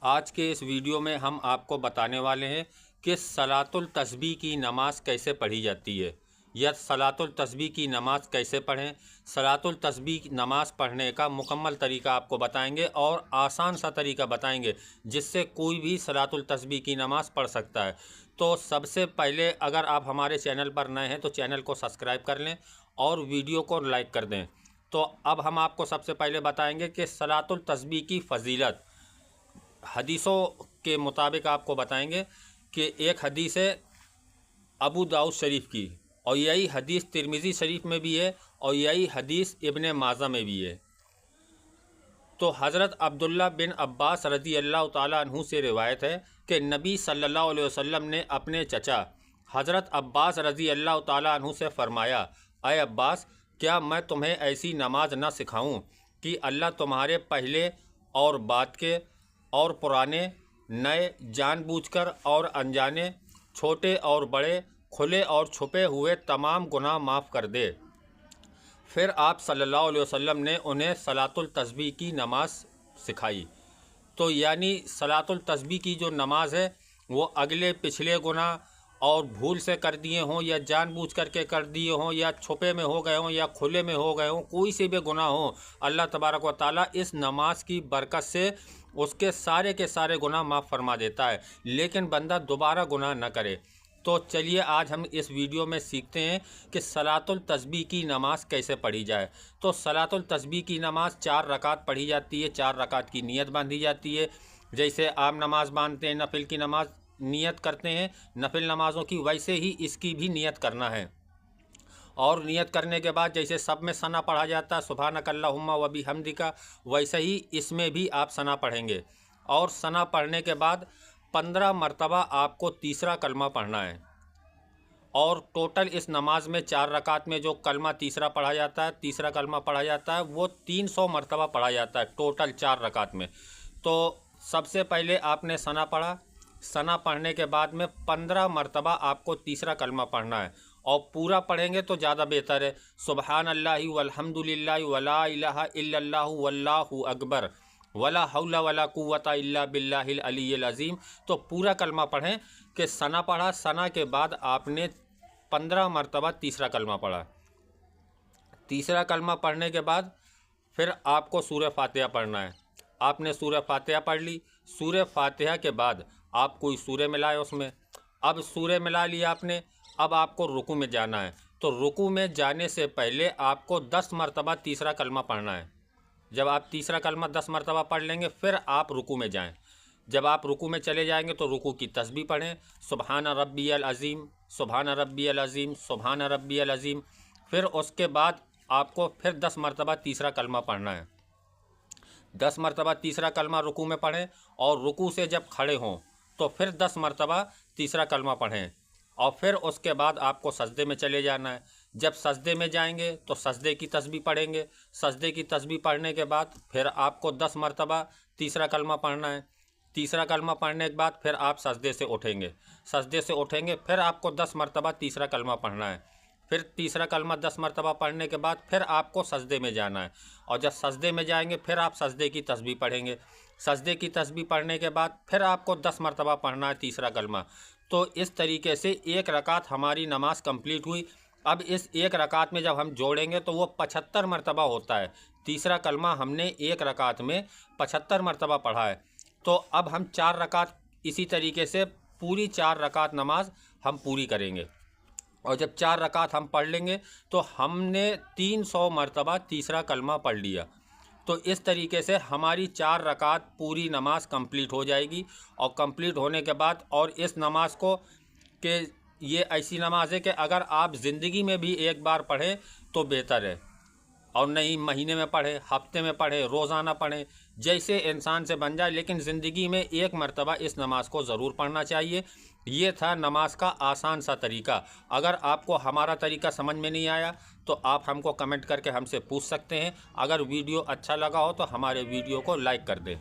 آج کے اس ویڈیو میں ہم آپ کو بتانے والے ہیں کہ صلاۃ التسبیح کی نماز کیسے پڑھی جاتی ہے یا صلاۃ التسبیح کی نماز کیسے پڑھیں۔ صلاۃ التسبیح نماز پڑھنے کا مکمل طریقہ آپ کو بتائیں گے اور آسان سا طریقہ بتائیں گے جس سے کوئی بھی صلاۃ التسبیح کی نماز پڑھ سکتا ہے۔ تو سب سے پہلے اگر آپ ہمارے چینل پر نئے ہیں تو چینل کو سبسکرائب کر لیں اور ویڈیو کو لائک کر دیں۔ تو اب ہم آپ کو سب سے پہلے بتائیں گے کہ صلاۃ التسبیح کی فضیلت حدیثوں کے مطابق آپ کو بتائیں گے کہ ایک حدیث ہے ابو داؤد شریف کی، اور یہی حدیث ترمذی شریف میں بھی ہے اور یہی حدیث ابن ماجہ میں بھی ہے۔ تو حضرت عبداللہ بن عباس رضی اللہ تعالیٰ عنہ سے روایت ہے کہ نبی صلی اللہ علیہ وسلم نے اپنے چچا حضرت عباس رضی اللہ تعالیٰ عنہ سے فرمایا، اے عباس، کیا میں تمہیں ایسی نماز نہ سکھاؤں کہ اللہ تمہارے پہلے اور بعد کے اور پرانے نئے، جان بوجھ کر اور انجانے، چھوٹے اور بڑے، کھلے اور چھپے ہوئے تمام گناہ معاف کر دے۔ پھر آپ صلی اللہ علیہ وسلم نے انہیں صلاۃ التسبیح کی نماز سکھائی۔ تو یعنی صلاۃ التسبیح کی جو نماز ہے وہ اگلے پچھلے گناہ اور بھول سے کر دیے ہوں یا جان بوجھ کر کے کر دیے ہوں یا چھپے میں ہو گئے ہوں یا کھلے میں ہو گئے ہوں، کوئی سے بھی گناہ ہوں، اللہ تبارک و تعالیٰ اس نماز کی برکت سے اس کے سارے گناہ معاف فرما دیتا ہے، لیکن بندہ دوبارہ گناہ نہ کرے۔ تو چلیے آج ہم اس ویڈیو میں سیکھتے ہیں کہ صلاۃ التسبیح کی نماز کیسے پڑھی جائے۔ تو صلاۃ التسبیح کی نماز 4 رکعت پڑھی جاتی ہے، 4 رکعت کی نیت باندھی جاتی ہے، جیسے عام نماز باندھتے ہیں، نفل کی نماز نیت کرتے ہیں نفل نمازوں کی، ویسے ہی اس کی بھی نیت کرنا ہے۔ اور نیت کرنے کے بعد جیسے سب میں ثنا پڑھا جاتا ہے سبحانک اللہم و بحمدک، ویسے ہی اس میں بھی آپ ثنا پڑھیں گے۔ اور ثنا پڑھنے کے بعد 15 مرتبہ آپ کو تیسرا کلمہ پڑھنا ہے، اور ٹوٹل اس نماز میں 4 رکعت میں جو کلمہ تیسرا پڑھا جاتا ہے، تیسرا کلمہ پڑھا جاتا ہے، وہ 300 مرتبہ پڑھا جاتا ہے ٹوٹل 4 رکعت میں۔ تو سب سے پہلے آپ نے ثنا پڑھا، ثنا پڑھنے کے بعد میں 15 مرتبہ آپ کو تیسرا کلمہ پڑھنا ہے، اور پورا پڑھیں گے تو زیادہ بہتر ہے۔ سبحان اللہ والحمد للہ ولا الہ الا اللہ واللہ اکبر ولا حول ولا قوت الا باللہ العلی العظیم۔ تو پورا کلمہ پڑھیں کہ ثنا پڑھا، ثنا کے بعد آپ نے 15 مرتبہ تیسرا کلمہ پڑھا۔ تیسرا کلمہ پڑھنے کے بعد پھر آپ کو سورہ فاتحہ پڑھنا ہے۔ آپ نے سورہ فاتحہ پڑھ لی، سورہ فاتحہ کے بعد آپ کوئی سورہ ملائے اس میں۔ اب سورہ ملا لیا آپ نے، اب آپ کو رکوع میں جانا ہے۔ تو رکوع میں جانے سے پہلے آپ کو 10 مرتبہ تیسرا کلمہ پڑھنا ہے۔ جب آپ تیسرا کلمہ 10 مرتبہ پڑھ لیں گے پھر آپ رکوع میں جائیں۔ جب آپ رکوع میں چلے جائیں گے تو رکوع کی تسبیح پڑھیں، سبحان ربی العظیم، سبحان ربی العظیم، سبحان ربی العظیم۔ پھر اس کے بعد آپ کو پھر 10 مرتبہ تیسرا کلمہ پڑھنا ہے۔ 10 مرتبہ تیسرا کلمہ رکوع میں پڑھیں، اور رکوع سے جب کھڑے ہوں تو پھر 10 مرتبہ تیسرا کلمہ پڑھیں، اور پھر اس کے بعد آپ کو سجدے میں چلے جانا ہے۔ جب سجدے میں جائیں گے تو سجدے کی تسبیح پڑھیں گے، سجدے کی تسبیح پڑھنے کے بعد پھر آپ کو 10 مرتبہ تیسرا کلمہ پڑھنا ہے۔ تیسرا کلمہ پڑھنے کے بعد پھر آپ سجدے سے اٹھیں گے، سجدے سے اٹھیں گے پھر آپ کو 10 مرتبہ تیسرا کلمہ پڑھنا ہے۔ پھر تیسرا کلمہ 10 مرتبہ پڑھنے کے بعد پھر آپ کو سجدے میں جانا ہے، اور جب سجدے میں جائیں گے پھر آپ سجدے کی تسبیح پڑھیں گے۔ سجدے کی تسبیح پڑھنے کے بعد پھر آپ کو 10 مرتبہ پڑھنا ہے تیسرا کلمہ۔ تو اس طریقے سے ایک رکعت ہماری نماز کمپلیٹ ہوئی۔ اب اس ایک رکعت میں جب ہم جوڑیں گے تو وہ 75 مرتبہ ہوتا ہے۔ تیسرا کلمہ ہم نے ایک رکعت میں 75 مرتبہ پڑھا ہے۔ تو اب ہم 4 رکعت اسی طریقے سے پوری 4 رکعت نماز ہم پوری کریں گے، اور جب 4 رکعت ہم پڑھ لیں گے تو ہم نے 300 مرتبہ تیسرا کلمہ پڑھ لیا۔ تو اس طریقے سے ہماری 4 رکعت پوری نماز کمپلیٹ ہو جائے گی، اور کمپلیٹ ہونے کے بعد اور اس نماز کو کہ یہ ایسی نماز ہے کہ اگر آپ زندگی میں بھی ایک بار پڑھیں تو بہتر ہے، اور نہیں مہینے میں پڑھیں، ہفتے میں پڑھیں، روزانہ پڑھیں، جیسے انسان سے بن جائے، لیکن زندگی میں ایک مرتبہ اس نماز کو ضرور پڑھنا چاہیے۔ یہ تھا نماز کا آسان سا طریقہ۔ اگر آپ کو ہمارا طریقہ سمجھ میں نہیں آیا تو آپ ہم کو کمنٹ کر کے ہم سے پوچھ سکتے ہیں۔ اگر ویڈیو اچھا لگا ہو تو ہمارے ویڈیو کو لائک کر دیں۔